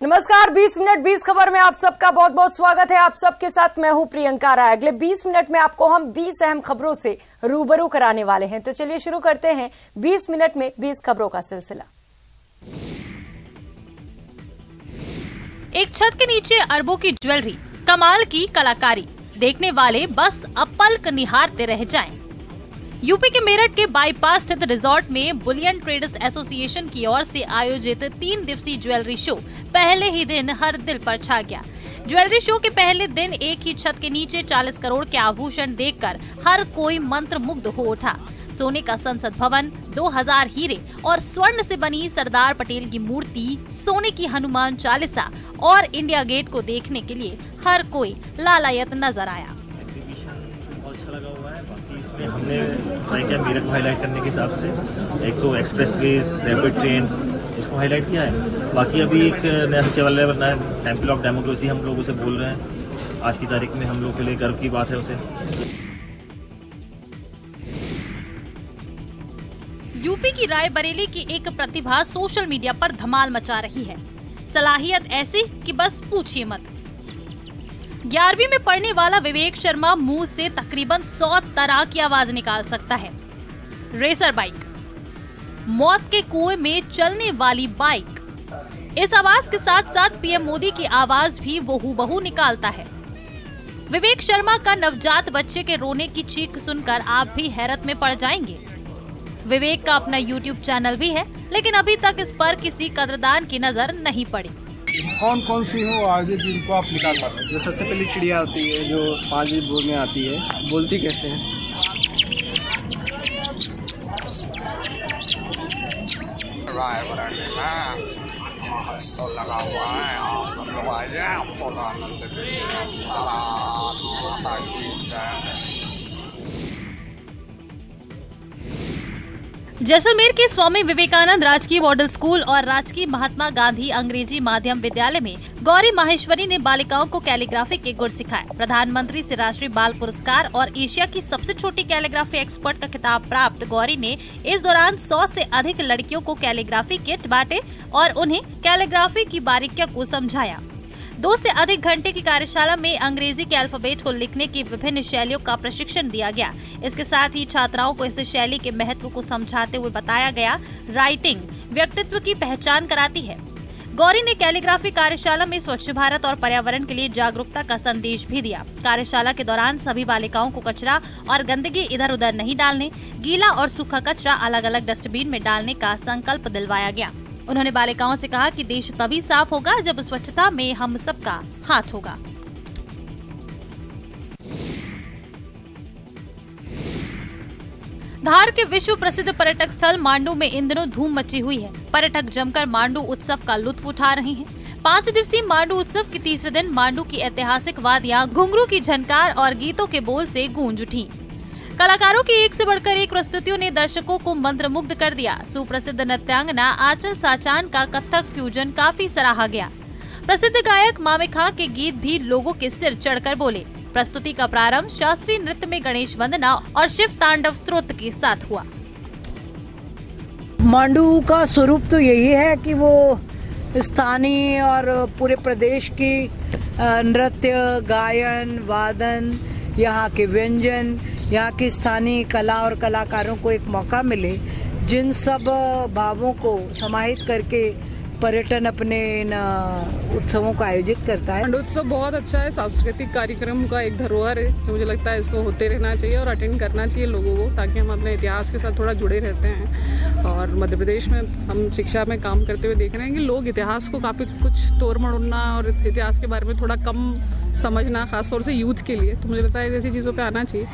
नमस्कार, 20 मिनट 20 खबर में आप सबका बहुत बहुत स्वागत है। आप सबके साथ मैं हूं प्रियंका राय। अगले 20 मिनट में आपको हम 20 अहम खबरों से रूबरू कराने वाले हैं। तो चलिए शुरू करते हैं 20 मिनट में 20 खबरों का सिलसिला। एक छत के नीचे अरबों की ज्वेलरी, कमाल की कलाकारी, देखने वाले बस अब पलक निहारते रह जाएं। यूपी के मेरठ के बाईपास स्थित रिजॉर्ट में बुलियन ट्रेडर्स एसोसिएशन की ओर से आयोजित 3 दिवसीय ज्वेलरी शो पहले ही दिन हर दिल पर छा गया। ज्वेलरी शो के पहले दिन एक ही छत के नीचे 40 करोड़ के आभूषण देखकर हर कोई मंत्रमुग्ध हो उठा। सोने का संसद भवन, 2000 हीरे और स्वर्ण से बनी सरदार पटेल की मूर्ति, सोने की हनुमान चालीसा और इंडिया गेट को देखने के लिए हर कोई लालायत नजर आया। अच्छा लगा हुआ है। बाकी इसमें हमने ट्राई किया मेरठ को हाईलाइट करने के हिसाब से, एक तो एक्सप्रेसवेज, रैपिड ट्रेन, इसको हाईलाइट किया है। बाकी अभी एक नया सचिवालय बनना है, टेम्पल ऑफ डेमोक्रेसी हम लोग उसे बोल रहे हैं। आज की तारीख में हम लोग के लिए गर्व की बात है उसे। यूपी की रायबरेली की एक प्रतिभा सोशल मीडिया पर धमाल मचा रही है। सलाहियत ऐसी कि बस पूछिए मत। 11वीं में पढ़ने वाला विवेक शर्मा मुंह से तकरीबन 100 तरह की आवाज निकाल सकता है। रेसर बाइक, मौत के कुएं में चलने वाली बाइक, इस आवाज के साथ साथ पीएम मोदी की आवाज भी वो हूबहू निकालता है। विवेक शर्मा का नवजात बच्चे के रोने की चीख सुनकर आप भी हैरत में पड़ जाएंगे। विवेक का अपना YouTube चैनल भी है, लेकिन अभी तक इस पर किसी कदरदान की नजर नहीं पड़ी। कौन कौन सी हो आगे जिनको आप निकाल पाते हैं? जो सबसे पहली चिड़िया होती है जो 5 बजे भोर में आती है, बोलती कैसे है? लगा हुआ है, आप सब लोग आ जाए, आपको आनंद जैसलमेर के स्वामी विवेकानंद राजकीय मॉडल स्कूल और राजकीय महात्मा गांधी अंग्रेजी माध्यम विद्यालय में गौरी माहेश्वरी ने बालिकाओं को कैलीग्राफी के गुर सिखाए। प्रधानमंत्री से राष्ट्रीय बाल पुरस्कार और एशिया की सबसे छोटी कैलीग्राफी एक्सपर्ट का खिताब प्राप्त गौरी ने इस दौरान 100 से अधिक लड़कियों को कैलीग्राफी किट बांटे और उन्हें कैलीग्राफी की बारीकियों को समझाया। 2 से अधिक घंटे की कार्यशाला में अंग्रेजी के अल्फाबेट को लिखने की विभिन्न शैलियों का प्रशिक्षण दिया गया। इसके साथ ही छात्राओं को इस शैली के महत्व को समझाते हुए बताया गया, राइटिंग व्यक्तित्व की पहचान कराती है। गौरी ने कैलीग्राफी कार्यशाला में स्वच्छ भारत और पर्यावरण के लिए जागरूकता का संदेश भी दिया। कार्यशाला के दौरान सभी बालिकाओं को कचरा और गंदगी इधर उधर नहीं डालने, गीला और सूखा कचरा अलग अलग डस्टबिन में डालने का संकल्प दिलवाया गया। उन्होंने बालिकाओं से कहा कि देश तभी साफ होगा जब स्वच्छता में हम सबका हाथ होगा। धार के विश्व प्रसिद्ध पर्यटक स्थल मांडू में इन दिनों धूम मची हुई है। पर्यटक जमकर मांडू उत्सव का लुत्फ उठा रहे हैं। 5 दिवसीय मांडू उत्सव के तीसरे दिन मांडू की ऐतिहासिक वादियां घुंघरू की झनकार और गीतों के बोल से गूंज उठी। कलाकारों की एक से बढ़कर एक प्रस्तुतियों ने दर्शकों को मंत्रमुग्ध कर दिया। सुप्रसिद्ध नृत्यांगना आंचल साचान का कथक फ्यूजन काफी सराहा गया। प्रसिद्ध गायक मामे खां के गीत भी लोगों के सिर चढ़कर बोले। प्रस्तुति का प्रारंभ शास्त्रीय नृत्य में गणेश वंदना और शिव तांडव स्तोत्र के साथ हुआ। मांडू का स्वरूप तो यही है कि वो स्थानीय और पूरे प्रदेश की नृत्य, गायन, वादन, यहाँ के व्यंजन, यहाँ की स्थानीय कला और कलाकारों को एक मौका मिले, जिन सब भावों को समाहित करके पर्यटन अपने इन उत्सवों का आयोजित करता है। मांडू उत्सव बहुत अच्छा है, सांस्कृतिक कार्यक्रम का एक धरोहर है। तो मुझे लगता है इसको होते रहना चाहिए और अटेंड करना चाहिए लोगों को, ताकि हम अपने इतिहास के साथ थोड़ा जुड़े रहते हैं। और मध्य प्रदेश में हम शिक्षा में काम करते हुए देख रहे हैं कि लोग इतिहास को काफ़ी कुछ तोड़ मड़ोड़ना और इतिहास के बारे में थोड़ा कम समझना, खासतौर से यूथ के लिए। तो मुझे लगता है ऐसी चीज़ों पर आना चाहिए।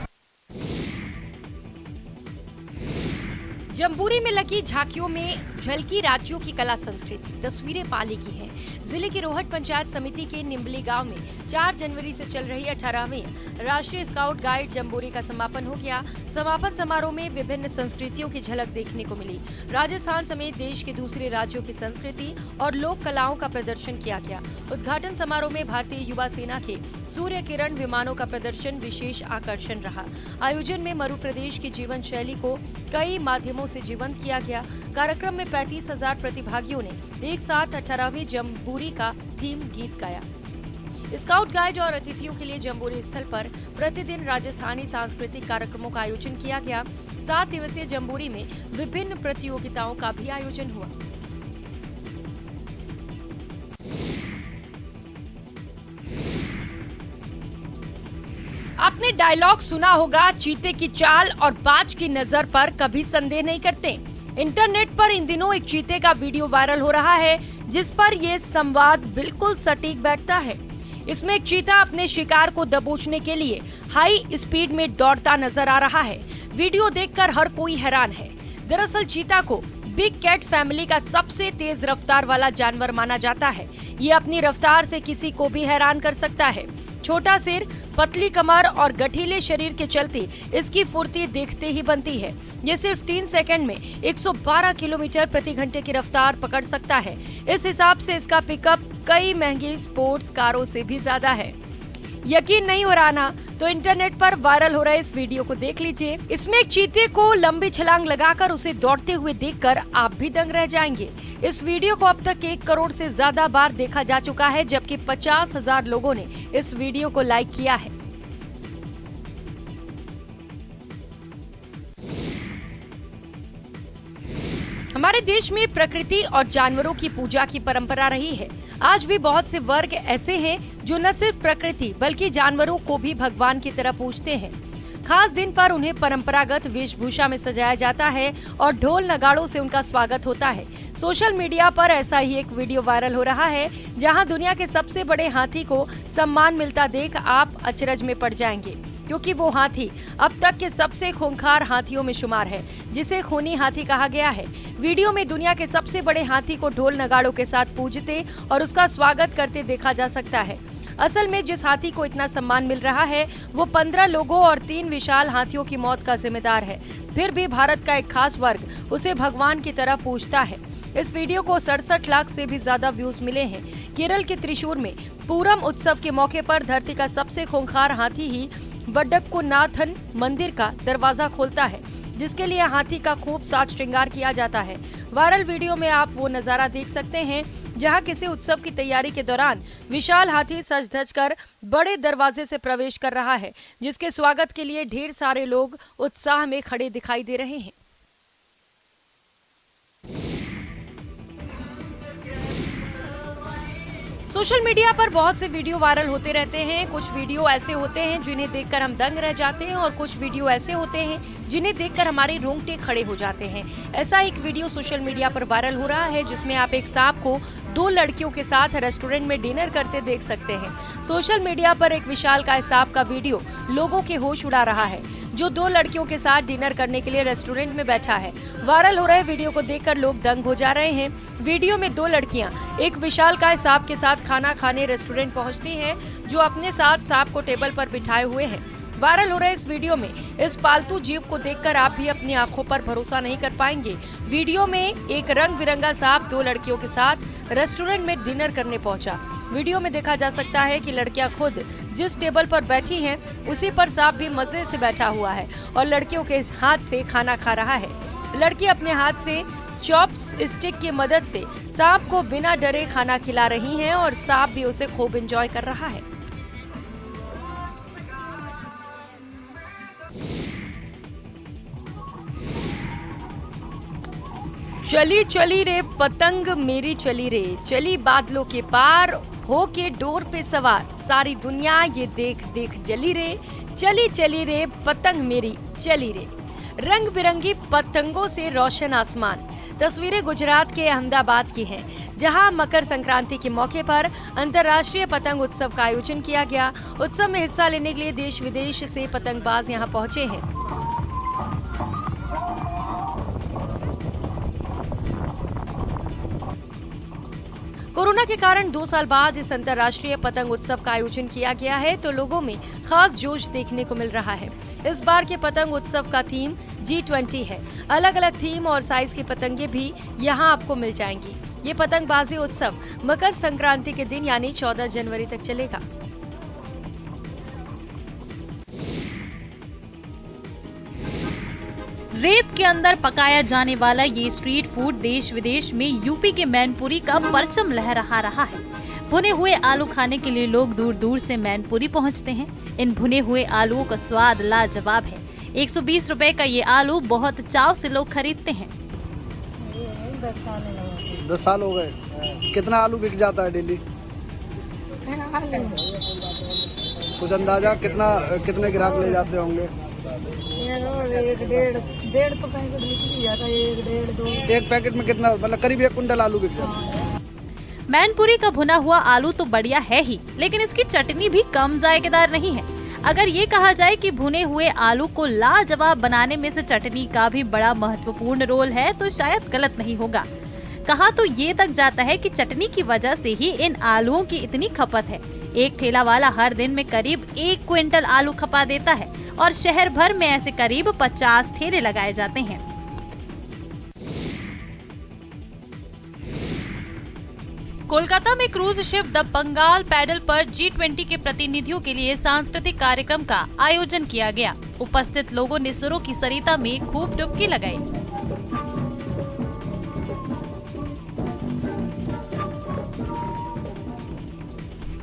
जम्बूरी में लगी झांकियों में झलकी राज्यों की कला संस्कृति, तस्वीरें पाली की हैं। जिले की रोहट पंचायत समिति के निम्बली गांव में 4 जनवरी से चल रही 18वीं राष्ट्रीय स्काउट गाइड जम्बूरी का समापन हो गया। समापन समारोह में विभिन्न संस्कृतियों की झलक देखने को मिली। राजस्थान समेत देश के दूसरे राज्यों की संस्कृति और लोक कलाओं का प्रदर्शन किया गया। उद्घाटन समारोह में भारतीय युवा सेना के सूर्य किरण विमानों का प्रदर्शन विशेष आकर्षण रहा। आयोजन में मध्य प्रदेश की जीवन शैली को कई माध्यमों से जीवंत किया गया। कार्यक्रम में 35,000 प्रतिभागियों ने एक साथ 18वीं जम्बूरी का थीम गीत गाया। स्काउट गाइड और अतिथियों के लिए जम्बूरी स्थल पर प्रतिदिन राजस्थानी सांस्कृतिक कार्यक्रमों का आयोजन किया गया। 7 दिवसीय जम्बूरी में विभिन्न प्रतियोगिताओं का भी आयोजन हुआ। आपने डायलॉग सुना होगा, चीते की चाल और बाज की नजर पर कभी संदेह नहीं करते। इंटरनेट पर इन दिनों एक चीते का वीडियो वायरल हो रहा है, जिस पर ये संवाद बिल्कुल सटीक बैठता है। इसमें एक चीता अपने शिकार को दबोचने के लिए हाई स्पीड में दौड़ता नजर आ रहा है। वीडियो देखकर हर कोई हैरान है। दरअसल चीता को बिग कैट फैमिली का सबसे तेज रफ्तार वाला जानवर माना जाता है। ये अपनी रफ्तार से किसी को भी हैरान कर सकता है। छोटा सिर, पतली कमर और गठीले शरीर के चलते इसकी फुर्ती देखते ही बनती है। ये सिर्फ 3 सेकंड में 112 किलोमीटर प्रति घंटे की रफ्तार पकड़ सकता है। इस हिसाब से इसका पिकअप कई महंगी स्पोर्ट्स कारों से भी ज्यादा है। यकीन नहीं हो रहा ना? तो इंटरनेट पर वायरल हो रहे इस वीडियो को देख लीजिए। इसमें एक चीते को लंबी छलांग लगाकर उसे दौड़ते हुए देखकर आप भी दंग रह जाएंगे। इस वीडियो को अब तक 1 करोड़ से ज्यादा बार देखा जा चुका है, जबकि 50,000 लोगों ने इस वीडियो को लाइक किया है। हमारे देश में प्रकृति और जानवरों की पूजा की परंपरा रही है। आज भी बहुत से वर्ग ऐसे हैं जो न सिर्फ प्रकृति बल्कि जानवरों को भी भगवान की तरह पूजते हैं। खास दिन पर उन्हें परंपरागत वेशभूषा में सजाया जाता है और ढोल नगाड़ों से उनका स्वागत होता है। सोशल मीडिया पर ऐसा ही एक वीडियो वायरल हो रहा है, जहां दुनिया के सबसे बड़े हाथी को सम्मान मिलता देख आप अचरज में पड़ जाएंगे, क्योंकि वो हाथी अब तक के सबसे खूंखार हाथियों में शुमार है, जिसे खूनी हाथी कहा गया है। वीडियो में दुनिया के सबसे बड़े हाथी को ढोल नगाड़ों के साथ पूजते और उसका स्वागत करते देखा जा सकता है। असल में जिस हाथी को इतना सम्मान मिल रहा है, वो 15 लोगों और 3 विशाल हाथियों की मौत का जिम्मेदार है। फिर भी भारत का एक खास वर्ग उसे भगवान की तरह पूजता है। इस वीडियो को 67 लाख से भी ज्यादा व्यूज मिले हैं। केरल के त्रिशूर में पूरम उत्सव के मौके पर धरती का सबसे खूंखार हाथी ही वडक्कुनाथन मंदिर का दरवाजा खोलता है, जिसके लिए हाथी का खूब साज श्रृंगार किया जाता है। वायरल वीडियो में आप वो नजारा देख सकते हैं जहां किसी उत्सव की तैयारी के दौरान विशाल हाथी सज धज कर बड़े दरवाजे से प्रवेश कर रहा है, जिसके स्वागत के लिए ढेर सारे लोग उत्साह में खड़े दिखाई दे रहे हैं। सोशल मीडिया पर बहुत से वीडियो वायरल होते रहते हैं। कुछ वीडियो ऐसे होते हैं जिन्हें देखकर हम दंग रह जाते हैं और कुछ वीडियो ऐसे होते हैं जिन्हें देखकर हमारे रोंगटे खड़े हो जाते हैं। ऐसा एक वीडियो सोशल मीडिया पर वायरल हो रहा है, जिसमें आप एक सांप को 2 लड़कियों के साथ रेस्टोरेंट में डिनर करते देख सकते हैं। सोशल मीडिया पर एक विशालकाय सांप का वीडियो लोगों के होश उड़ा रहा है, जो 2 लड़कियों के साथ डिनर करने के लिए रेस्टोरेंट में बैठा है। वायरल हो रहे वीडियो को देखकर लोग दंग हो जा रहे हैं। वीडियो में 2 लड़कियां एक विशालकाय सांप के साथ खाना खाने रेस्टोरेंट पहुंचती हैं, जो अपने साथ सांप को टेबल पर बिठाए हुए हैं। वायरल हो रहे इस वीडियो में इस पालतू जीव को देखकर आप भी अपनी आंखों पर भरोसा नहीं कर पाएंगे। वीडियो में एक रंग बिरंगा सांप 2 लड़कियों के साथ रेस्टोरेंट में डिनर करने पहुंचा। वीडियो में देखा जा सकता है कि लड़कियां खुद जिस टेबल पर बैठी हैं, उसी पर सांप भी मजे से बैठा हुआ है और लड़कियों के हाथ से खाना खा रहा है। लड़की अपने हाथ से चॉप स्टिक की मदद से सांप को बिना डरे खाना खिला रही हैं और सांप भी उसे खूब एंजॉय कर रहा है। चली चली रे पतंग मेरी चली रे, चली बादलों के पार हो के डोर पे सवार, सारी दुनिया ये देख देख जली रे, चली चली रे पतंग मेरी चली रे। रंग बिरंगी पतंगों से रोशन आसमान। तस्वीरें गुजरात के अहमदाबाद की हैं, जहां मकर संक्रांति के मौके पर अंतर्राष्ट्रीय पतंग उत्सव का आयोजन किया गया। उत्सव में हिस्सा लेने के लिए देश विदेश से पतंगबाज यहां पहुंचे हैं। कोरोना के कारण 2 साल बाद इस अंतर्राष्ट्रीय पतंग उत्सव का आयोजन किया गया है, तो लोगों में खास जोश देखने को मिल रहा है। इस बार के पतंग उत्सव का थीम G20 है। अलग अलग थीम और साइज की पतंगे भी यहाँ आपको मिल जाएंगी। ये पतंगबाजी उत्सव मकर संक्रांति के दिन यानी 14 जनवरी तक चलेगा। रेत के अंदर पकाया जाने वाला ये स्ट्रीट फूड देश विदेश में यूपी के मैनपुरी का परचम लहरा रहा है। भुने हुए आलू खाने के लिए लोग दूर दूर से मैनपुरी पहुंचते हैं। इन भुने हुए आलूओं का स्वाद लाजवाब है। 120 रुपए का ये आलू बहुत चाव से लोग खरीदते हैं। 10 साल हो गए। कितना आलू बिक जाता है डेली? कुछ अंदाजा कितने ग्राहक ले जाते होंगे? डेढ़ तो पैकेट बिक जाता है। एक पैकेट में कितना, मतलब करीब 1 कुंटल आलू बिक जाता है। मैनपुरी का भुना हुआ आलू तो बढ़िया है ही, लेकिन इसकी चटनी भी कम जायकेदार नहीं है। अगर ये कहा जाए कि भुने हुए आलू को लाजवाब बनाने में से चटनी का भी बड़ा महत्वपूर्ण रोल है तो शायद गलत नहीं होगा। कहा तो ये तक जाता है कि चटनी की वजह से ही इन आलूओं की इतनी खपत है। एक ठेला वाला हर दिन में करीब 1 क्विंटल आलू खपा देता है और शहर भर में ऐसे करीब 50 ठेले लगाए जाते हैं। कोलकाता में cruise ship the Bengal paddle पर G20 के प्रतिनिधियों के लिए सांस्कृतिक कार्यक्रम का आयोजन किया गया। उपस्थित लोगों ने सुरों की सरिता में खूब डुबकी लगाई।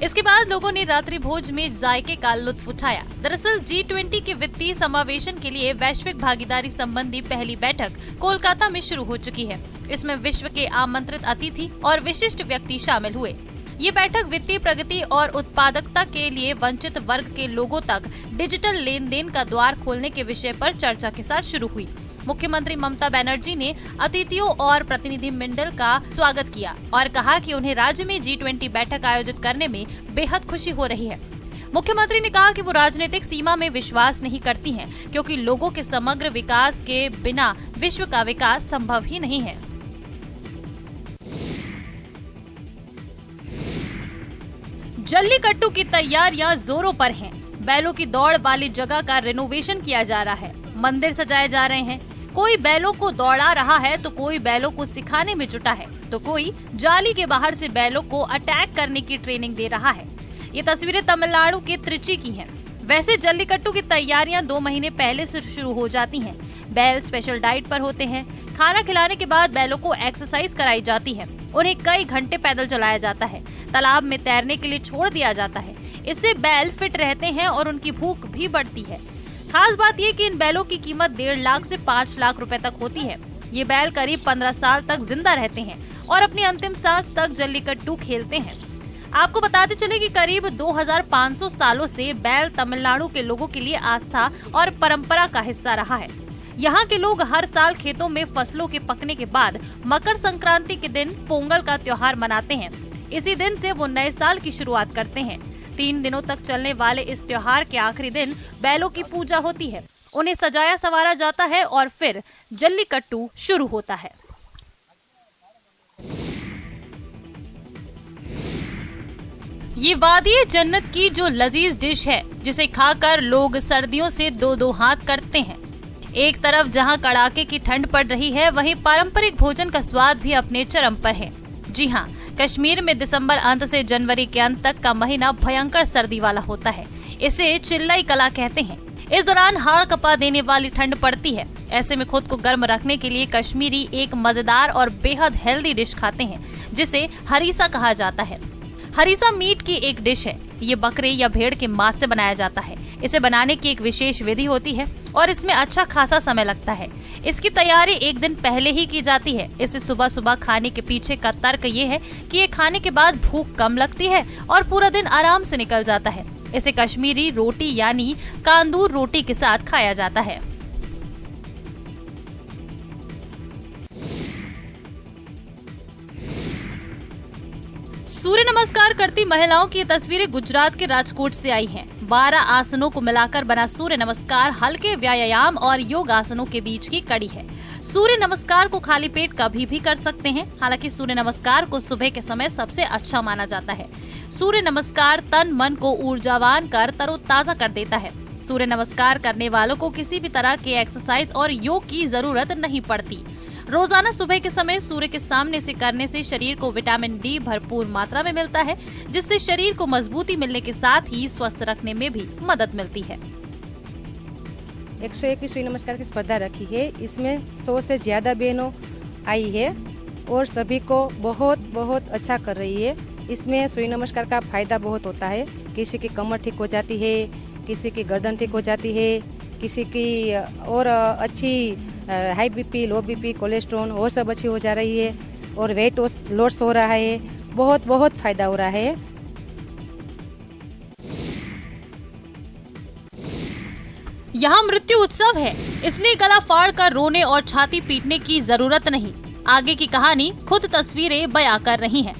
इसके बाद लोगों ने रात्रि भोज में जायके का लुत्फ उठाया। दरअसल G20 के वित्तीय समावेशन के लिए वैश्विक भागीदारी संबंधी पहली बैठक कोलकाता में शुरू हो चुकी है। इसमें विश्व के आमंत्रित अतिथि और विशिष्ट व्यक्ति शामिल हुए। ये बैठक वित्तीय प्रगति और उत्पादकता के लिए वंचित वर्ग के लोगों तक डिजिटल लेन देन का द्वार खोलने के विषय पर चर्चा के साथ शुरू हुई। मुख्यमंत्री ममता बनर्जी ने अतिथियों और प्रतिनिधि मंडल का स्वागत किया और कहा कि उन्हें राज्य में G20 बैठक आयोजित करने में बेहद खुशी हो रही है। मुख्यमंत्री ने कहा कि वो राजनीतिक सीमा में विश्वास नहीं करती हैं, क्योंकि लोगों के समग्र विकास के बिना विश्व का विकास संभव ही नहीं है। जल्लीकट्टू की तैयारियां जोरों पर हैं। बैलों की दौड़ वाली जगह का रेनोवेशन किया जा रहा है। मंदिर सजाए जा रहे हैं। कोई बैलों को दौड़ा रहा है तो कोई बैलों को सिखाने में जुटा है तो कोई जाली के बाहर से बैलों को अटैक करने की ट्रेनिंग दे रहा है। ये तस्वीरें तमिलनाडु के त्रिची की हैं। वैसे जल्लीकट्टू की तैयारियां 2 महीने पहले से शुरू हो जाती हैं। बैल स्पेशल डाइट पर होते हैं। खाना खिलाने के बाद बैलों को एक्सरसाइज कराई जाती है। उन्हें कई घंटे पैदल चलाया जाता है। तालाब में तैरने के लिए छोड़ दिया जाता है। इससे बैल फिट रहते हैं और उनकी भूख भी बढ़ती है। खास बात ये कि इन बैलों की कीमत 1.5 लाख से 5 लाख रुपए तक होती है। ये बैल करीब 15 साल तक जिंदा रहते हैं और अपनी अंतिम सांस तक जल्लीकट्टू खेलते हैं। आपको बताते चले कि करीब 2500 सालों से बैल तमिलनाडु के लोगों के लिए आस्था और परंपरा का हिस्सा रहा है। यहाँ के लोग हर साल खेतों में फसलों के पकने के बाद मकर संक्रांति के दिन पोंगल का त्योहार मनाते हैं। इसी दिन से वो नए साल की शुरुआत करते हैं। 3 दिनों तक चलने वाले इस त्योहार के आखिरी दिन बैलों की पूजा होती है। उन्हें सजाया संवारा जाता है और फिर जल्लीकट्टू शुरू होता है। ये वादिये जन्नत की जो लजीज डिश है, जिसे खाकर लोग सर्दियों से 2-2 हाथ करते हैं। एक तरफ जहां कड़ाके की ठंड पड़ रही है, वहीं पारंपरिक भोजन का स्वाद भी अपने चरम पर है। जी हाँ, कश्मीर में दिसंबर अंत से जनवरी के अंत तक का महीना भयंकर सर्दी वाला होता है। इसे चिल्लाई कला कहते हैं। इस दौरान हाड़ कपा देने वाली ठंड पड़ती है। ऐसे में खुद को गर्म रखने के लिए कश्मीरी एक मजेदार और बेहद हेल्दी डिश खाते हैं, जिसे हरीसा कहा जाता है। हरीसा मीट की एक डिश है। ये बकरे या भेड़ के मांस से बनाया जाता है। इसे बनाने की एक विशेष विधि होती है और इसमें अच्छा खासा समय लगता है। इसकी तैयारी 1 दिन पहले ही की जाती है। इसे सुबह सुबह खाने के पीछे का तर्क ये है कि ये खाने के बाद भूख कम लगती है और पूरा दिन आराम से निकल जाता है। इसे कश्मीरी रोटी यानी कांदूर रोटी के साथ खाया जाता है। सूर्य नमस्कार करती महिलाओं की तस्वीरें गुजरात के राजकोट से आई हैं। 12 आसनों को मिलाकर बना सूर्य नमस्कार हल्के व्यायाम और योग आसनों के बीच की कड़ी है। सूर्य नमस्कार को खाली पेट कभी भी कर सकते हैं। हालांकि सूर्य नमस्कार को सुबह के समय सबसे अच्छा माना जाता है। सूर्य नमस्कार तन मन को ऊर्जावान कर तरोताजा कर देता है। सूर्य नमस्कार करने वालों को किसी भी तरह के एक्सरसाइज और योग की जरूरत नहीं पड़ती। रोजाना सुबह के समय सूर्य के सामने से करने से शरीर को विटामिन डी भरपूर मात्रा में मिलता है, जिससे शरीर को मजबूती मिलने के साथ ही स्वस्थ रखने में भी मदद मिलती है। 101 सूर्य नमस्कार की स्पर्धा रखी है। इसमें 100 से ज़्यादा बहनों आई है और सभी को बहुत बहुत अच्छा कर रही है। इसमें सूर्य नमस्कार का फ़ायदा बहुत होता है। किसी की कमर ठीक हो जाती है, किसी की गर्दन ठीक हो जाती है, किसी की और अच्छी हाई बीपी, लो बीपी, कोलेस्ट्रॉल और सब अच्छी हो जा रही है और वेट लॉस हो रहा है। बहुत बहुत फ़ायदा हो रहा है। यहाँ मृत्यु उत्सव है, इसलिए गला फाड़ कर रोने और छाती पीटने की जरूरत नहीं। आगे की कहानी खुद तस्वीरें बयां कर रही हैं।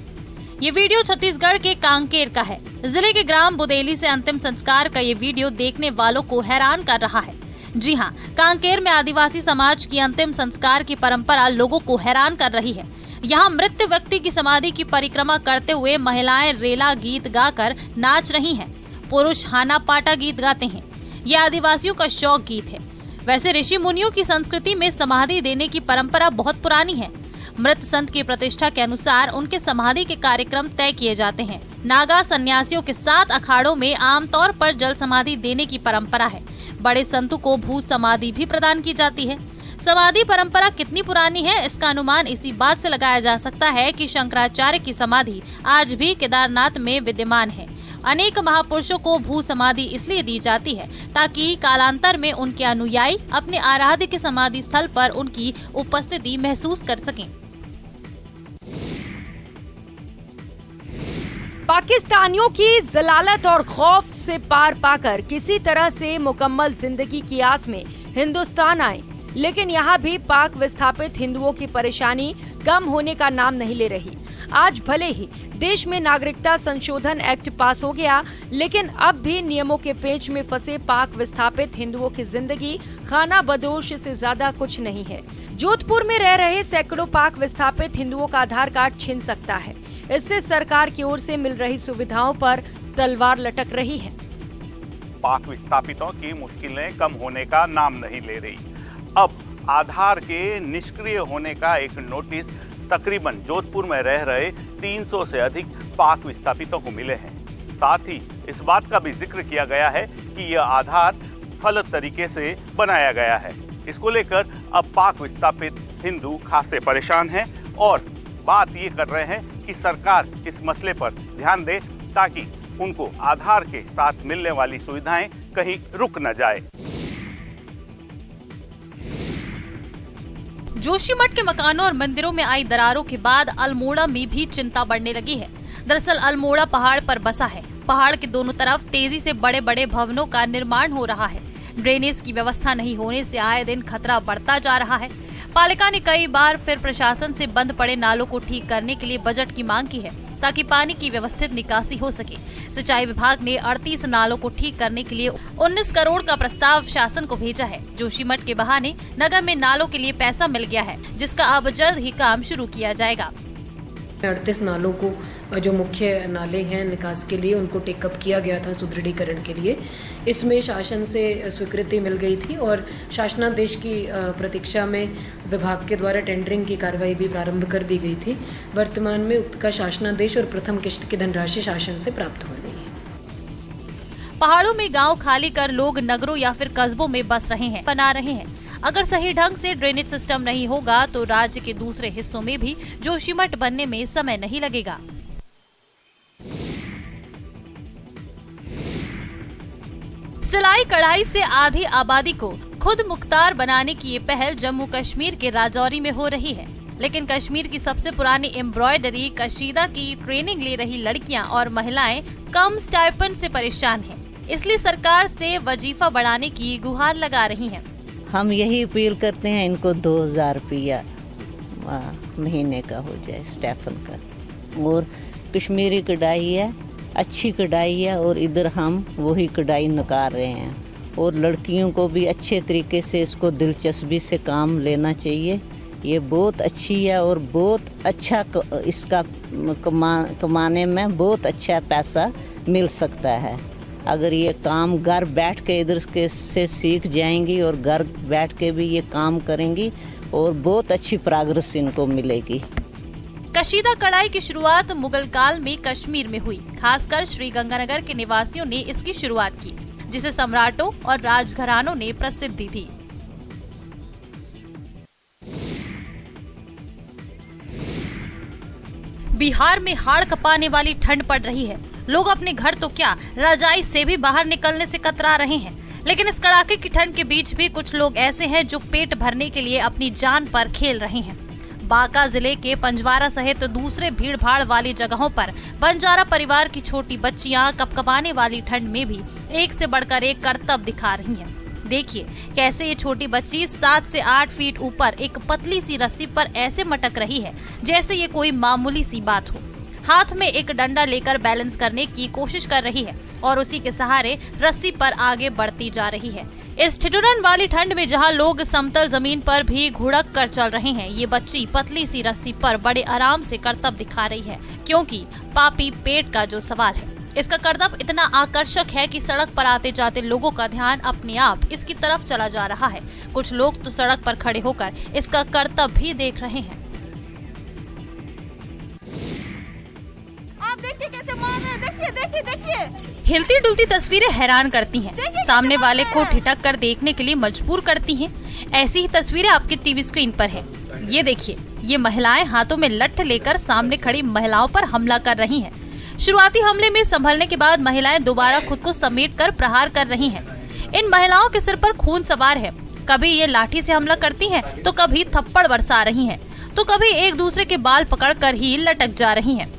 ये वीडियो छत्तीसगढ़ के कांकेर का है। जिले के ग्राम बुदेली से अंतिम संस्कार का ये वीडियो देखने वालों को हैरान कर रहा है। जी हाँ, कांकेर में आदिवासी समाज की अंतिम संस्कार की परंपरा लोगों को हैरान कर रही है। यहाँ मृत व्यक्ति की समाधि की परिक्रमा करते हुए महिलाएं रेला गीत गाकर नाच रही हैं। पुरुष हाना पाटा गीत गाते हैं। ये आदिवासियों का शौक गीत है। वैसे ऋषि मुनियों की संस्कृति में समाधि देने की परंपरा बहुत पुरानी है। मृत संत की प्रतिष्ठा के अनुसार उनके समाधि के कार्यक्रम तय किए जाते हैं। नागा सन्यासियों के 7 अखाड़ों में आमतौर पर जल समाधि देने की परंपरा है। बड़े संतों को भू समाधि भी प्रदान की जाती है। समाधि परंपरा कितनी पुरानी है, इसका अनुमान इसी बात से लगाया जा सकता है कि शंकराचार्य की समाधि आज भी केदारनाथ में विद्यमान है। अनेक महापुरुषों को भू समाधि इसलिए दी जाती है ताकि कालांतर में उनके अनुयायी अपने आराध्य के समाधि स्थल पर उनकी उपस्थिति महसूस कर सकें। पाकिस्तानियों की जलालत और खौफ से पार पाकर किसी तरह से मुकम्मल जिंदगी की आस में हिंदुस्तान आए, लेकिन यहाँ भी पाक विस्थापित हिंदुओं की परेशानी कम होने का नाम नहीं ले रही। आज भले ही देश में नागरिकता संशोधन एक्ट पास हो गया, लेकिन अब भी नियमों के पेच में फंसे पाक विस्थापित हिंदुओं की जिंदगी खाना बदोश से ज्यादा कुछ नहीं है। जोधपुर में रह रहे सैकड़ों पाक विस्थापित हिंदुओं का आधार कार्ड छिन सकता है। इससे सरकार की ओर से मिल रही सुविधाओं पर तलवार लटक रही है। पाक विस्थापितों की मुश्किलें कम होने का नाम नहीं ले रही। अब आधार के निष्क्रिय होने का एक नोटिस तकरीबन जोधपुर में रह रहे 300 से अधिक पाक विस्थापितों को मिले हैं। साथ ही इस बात का भी जिक्र किया गया है कि यह आधार गलत तरीके से बनाया गया है। इसको लेकर अब पाक विस्थापित हिंदू खासे परेशान हैं और बात ये कर रहे हैं कि सरकार इस मसले पर ध्यान दे ताकि उनको आधार के साथ मिलने वाली सुविधाएं कहीं रुक न जाए। जोशीमठ के मकानों और मंदिरों में आई दरारों के बाद अल्मोड़ा में भी चिंता बढ़ने लगी है। दरअसल अल्मोड़ा पहाड़ पर बसा है। पहाड़ के दोनों तरफ तेजी से बड़े बड़े भवनों का निर्माण हो रहा है। ड्रेनेज की व्यवस्था नहीं होने से आए दिन खतरा बढ़ता जा रहा है। पालिका ने कई बार फिर प्रशासन से बंद पड़े नालों को ठीक करने के लिए बजट की मांग की है ताकि पानी की व्यवस्थित निकासी हो सके। सिंचाई विभाग ने 38 नालों को ठीक करने के लिए 19 करोड़ का प्रस्ताव शासन को भेजा है। जोशीमठ के बहाने नगर में नालों के लिए पैसा मिल गया है, जिसका अब जल्द ही काम शुरू किया जाएगा। 38 नालों को जो मुख्य नाले हैं निकास के लिए उनको टेकअप किया गया था सुदृढ़ीकरण के लिए। इसमें शासन से स्वीकृति मिल गई थी और शासनादेश की प्रतीक्षा में विभाग के द्वारा टेंडरिंग की कार्रवाई भी प्रारंभ कर दी गई थी। वर्तमान में उक्त का शासनादेश और प्रथम किश्त की धनराशि शासन से प्राप्त हो गई है। पहाड़ों में गांव खाली कर लोग नगरों या फिर कस्बों में बस रहे हैं, बना रहे हैं। अगर सही ढंग से ड्रेनेज सिस्टम नहीं होगा तो राज्य के दूसरे हिस्सों में भी जोशीमठ बनने में समय नहीं लगेगा। सिलाई कढ़ाई से आधी आबादी को खुद मुख्तार बनाने की ये पहल जम्मू कश्मीर के राजौरी में हो रही है। लेकिन कश्मीर की सबसे पुरानी एम्ब्रॉयडरी कशीदा की ट्रेनिंग ले रही लड़कियां और महिलाएं कम स्टाइपेंड से परेशान हैं। इसलिए सरकार से वजीफा बढ़ाने की गुहार लगा रही हैं। हम यही अपील करते हैं इनको 2000 रुपया महीने का हो जाए स्टाइपेंड का। और कश्मीरी कढ़ाई है, अच्छी कढ़ाई है और इधर हम वही कढ़ाई निकाल रहे हैं। और लड़कियों को भी अच्छे तरीके से इसको दिलचस्पी से काम लेना चाहिए। ये बहुत अच्छी है और बहुत अच्छा इसका कमाने में बहुत अच्छा पैसा मिल सकता है। अगर ये काम घर बैठ के इधर के से सीख जाएंगी और घर बैठ के भी ये काम करेंगी और बहुत अच्छी प्रोग्रेस इनको मिलेगी। कशीदा कढ़ाई की शुरुआत मुगल काल में कश्मीर में हुई। खासकर श्री गंगानगर के निवासियों ने इसकी शुरुआत की। जिसे सम्राटों और राजघरानों ने प्रसिद्धि दी। बिहार में हाड़ कपाने वाली ठंड पड़ रही है। लोग अपने घर तो क्या, रजाई से भी बाहर निकलने से कतरा रहे हैं। लेकिन इस कड़ाके की ठंड के बीच भी कुछ लोग ऐसे हैं जो पेट भरने के लिए अपनी जान पर खेल रहे हैं। बांका जिले के पंजवारा सहित दूसरे भीड़ भाड़ वाली जगहों पर बंजारा परिवार की छोटी बच्चियां कपकपाने वाली ठंड में भी एक से बढ़कर एक करतब दिखा रही हैं। देखिए कैसे ये छोटी बच्ची 7 से 8 फीट ऊपर एक पतली सी रस्सी पर ऐसे मटक रही है जैसे ये कोई मामूली सी बात हो। हाथ में एक डंडा लेकर बैलेंस करने की कोशिश कर रही है और उसी के सहारे रस्सी पर आगे बढ़ती जा रही है। इस ठिठुरन वाली ठंड में जहां लोग समतल जमीन पर भी घुड़क कर चल रहे हैं, ये बच्ची पतली सी रस्सी पर बड़े आराम से करतब दिखा रही है, क्योंकि पापी पेट का जो सवाल है। इसका करतब इतना आकर्षक है कि सड़क पर आते जाते लोगों का ध्यान अपने आप इसकी तरफ चला जा रहा है। कुछ लोग तो सड़क पर खड़े होकर इसका करतब भी देख रहे हैं। आप देखिए कैसे मार रहे हैं, देखिए देखिए देखिए। हिलती डुलती तस्वीरें हैरान करती हैं, सामने वाले को ठिठक कर देखने के लिए मजबूर करती हैं। ऐसी ही तस्वीरें आपके टीवी स्क्रीन पर है। ये देखिए, ये महिलाएं हाथों में लठ लेकर सामने खड़ी महिलाओं पर हमला कर रही हैं। शुरुआती हमले में संभलने के बाद महिलाएं दोबारा खुद को समेटकर प्रहार कर रही हैं। इन महिलाओं के सिर पर खून सवार है। कभी ये लाठी से हमला करती हैं, तो कभी थप्पड़ बरसा रही हैं, तो कभी एक दूसरे के बाल पकड़कर ही लटक जा रही हैं।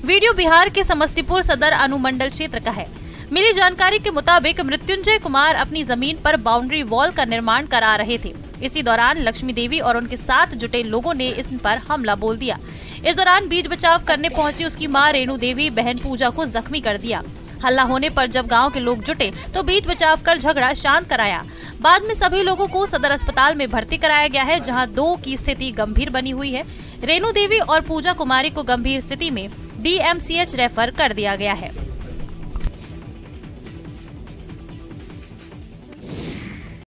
वीडियो बिहार के समस्तीपुर सदर अनुमंडल क्षेत्र का है। मिली जानकारी के मुताबिक मृत्युंजय कुमार अपनी जमीन पर बाउंड्री वॉल का निर्माण करा रहे थे। इसी दौरान लक्ष्मी देवी और उनके साथ जुटे लोगों ने इस पर हमला बोल दिया। इस दौरान बीच बचाव करने पहुंची उसकी मां रेणु देवी बहन पूजा को जख्मी कर दिया। हल्ला होने पर जब गांव के लोग जुटे तो बीच बचाव कर झगड़ा शांत कराया। बाद में सभी लोगों को सदर अस्पताल में भर्ती कराया गया है, जहां 2 की स्थिति गंभीर बनी हुई है। रेणु देवी और पूजा कुमारी को गंभीर स्थिति में DMCH रेफर कर दिया गया है।